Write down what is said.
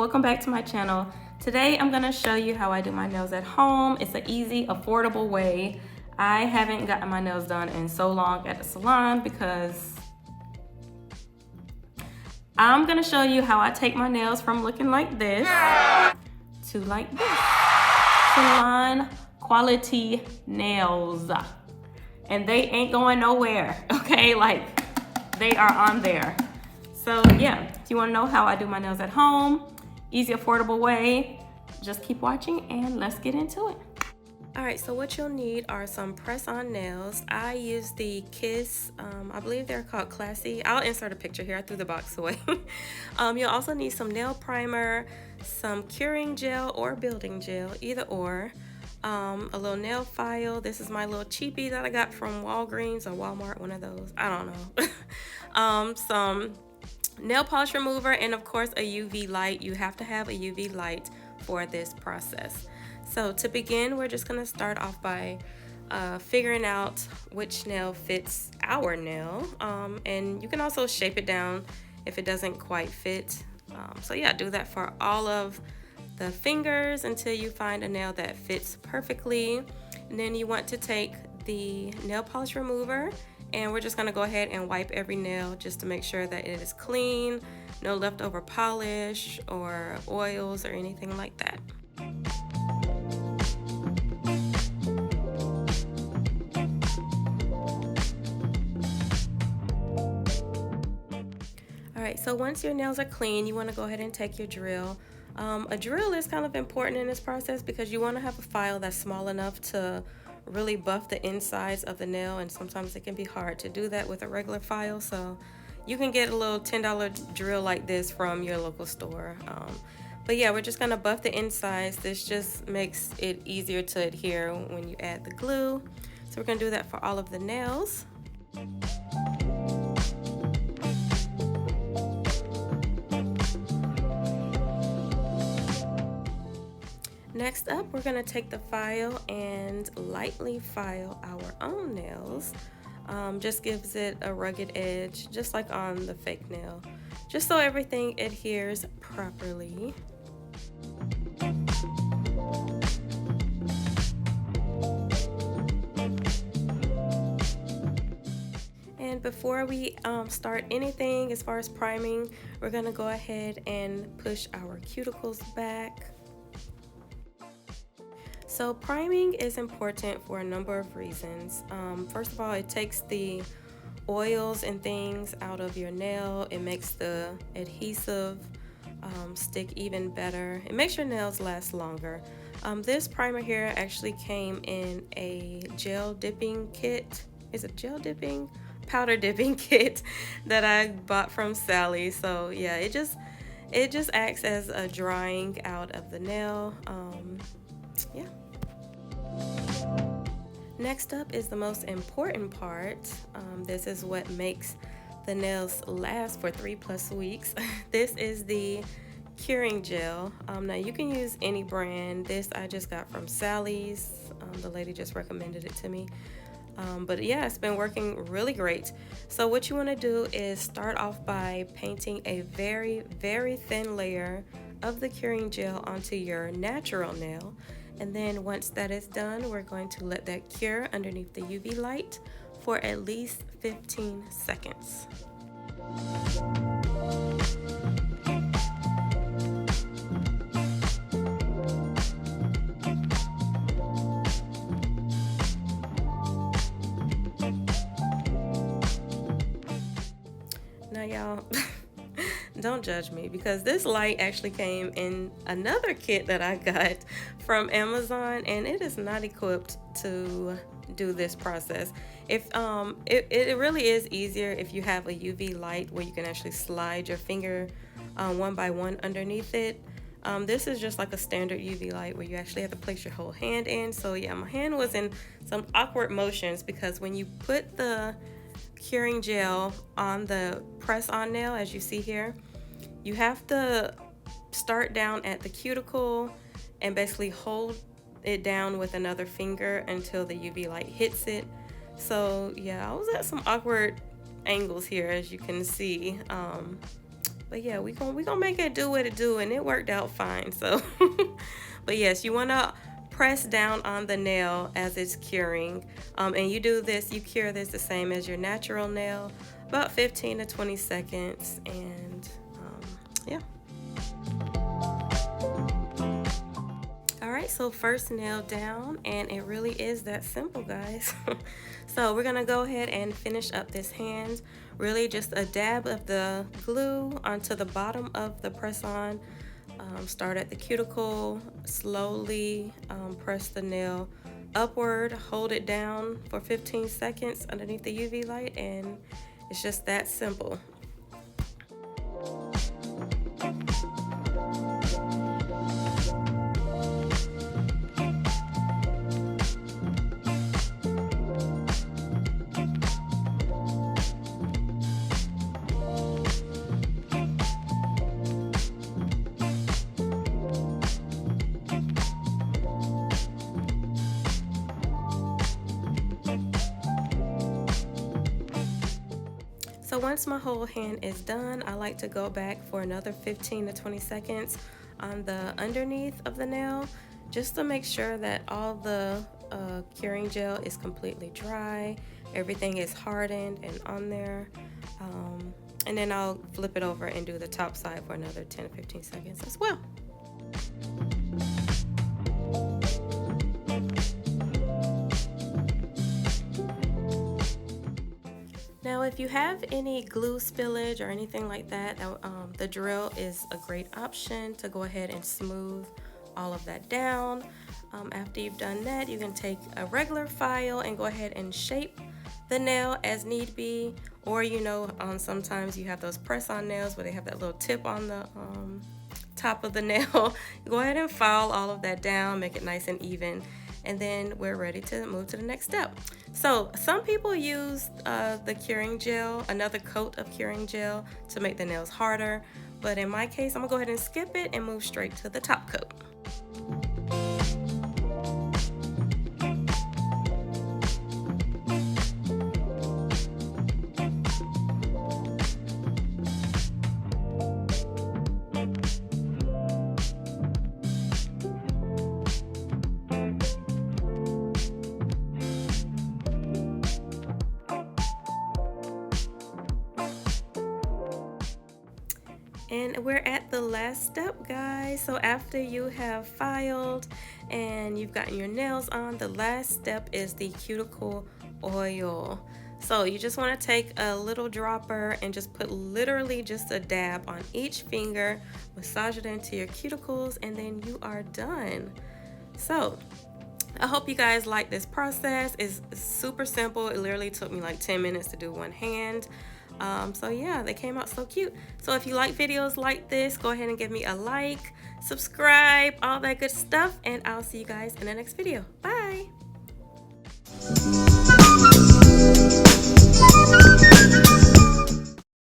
welcome back to my channel. Today I'm going to show you how I do my nails at home. It's an easy, affordable way. I haven't gotten my nails done in so long at the salon because I'm going to show you how I take my nails from looking like this to like this. Salon quality nails. And they ain't going nowhere, okay? Like, they are on there. So yeah, if you wanna know how I do my nails at home, easy, affordable way, just keep watching and let's get into it. All right, so what you'll need are some press-on nails. I use the Kiss, I believe they're called Classy. I'll insert a picture here, I threw the box away. You'll also need some nail primer, some curing gel or building gel, either or. A little nail file. This is my little cheapie that I got from Walgreens or Walmart, one of those, I don't know. Some nail polish remover, and of course a UV light. You have to have a UV light for this process. So to begin, we're just going to start off by figuring out which nail fits our nail, and you can also shape it down if it doesn't quite fit. So yeah, do that for all of the fingers until you find a nail that fits perfectly. And then you want to take the nail polish remover, and we're just going to go ahead and wipe every nail just to make sure that it is clean, no leftover polish or oils or anything like that. Alright, so once your nails are clean, you want to go ahead and take your drill. A drill is kind of important in this process because you want to have a file that's small enough to really buff the insides of the nail, and sometimes it can be hard to do that with a regular file. So you can get a little $10 drill like this from your local store. But yeah, we're just going to buff the insides. This just makes it easier to adhere when you add the glue. So we're going to do that for all of the nails. Next up, we're going to take the file and lightly file our own nails. Just gives it a rugged edge, just like on the fake nail, just so everything adheres properly. And before we start anything as far as priming, we're going to go ahead and push our cuticles back. So priming is important for a number of reasons. First of all, it takes the oils and things out of your nail. It makes the adhesive stick even better. It makes your nails last longer. This primer here actually came in a gel dipping kit. Is it gel dipping? Powder dipping kit that I bought from Sally. So yeah, it just acts as a drying out of the nail. Yeah. Next up is the most important part. This is what makes the nails last for 3+ weeks. This is the curing gel. Now you can use any brand. This I just got from Sally's. The lady just recommended it to me. But yeah, it's been working really great. So what you want to do is start off by painting a very, very thin layer of the curing gel onto your natural nail. And then once that is done, we're going to let that cure underneath the UV light for at least 15 seconds. Now y'all, don't judge me because this light actually came in another kit that I got from Amazon, and it is not equipped to do this process. If it really is easier if you have a UV light where you can actually slide your finger one by one underneath it. This is just like a standard UV light where you actually have to place your whole hand in. So yeah, my hand was in some awkward motions because when you put the curing gel on the press-on nail, as you see here, you have to start down at the cuticle and basically hold it down with another finger until the UV light hits it. So yeah, I was at some awkward angles here, as you can see. But yeah, we gonna make it do what it do, and it worked out fine. So, but yes, you wanna press down on the nail as it's curing, and you do this, you cure this the same as your natural nail, about 15 to 20 seconds, and yeah. All right, so first nail down, and it really is that simple, guys. So we're gonna go ahead and finish up this hand. Really just a dab of the glue onto the bottom of the press-on. Start at the cuticle, slowly press the nail upward, hold it down for 15 seconds underneath the UV light, and it's just that simple. So once my whole hand is done, I like to go back for another 15 to 20 seconds on the underneath of the nail, just to make sure that all the curing gel is completely dry, everything is hardened and on there. And then I'll flip it over and do the top side for another 10 to 15 seconds as well. Now, if you have any glue spillage or anything like that, the drill is a great option to go ahead and smooth all of that down. After you've done that, you can take a regular file and go ahead and shape the nail as need be. Or, you know, sometimes you have those press-on nails where they have that little tip on the top of the nail. Go ahead and file all of that down, make it nice and even. And then we're ready to move to the next step. So some people use the curing gel, another coat of curing gel, to make the nails harder. But in my case, I'm gonna go ahead and skip it and move straight to the top coat. And we're at the last step, guys. So after you have filed and you've gotten your nails on, the last step is the cuticle oil. So you just want to take a little dropper and just put literally just a dab on each finger, massage it into your cuticles, and then you are done. So I hope you guys like this process. It's super simple. It literally took me like 10 minutes to do one hand. So yeah, they came out so cute. So if you like videos like this, go ahead and give me a like, subscribe, all that good stuff, and I'll see you guys in the next video. Bye.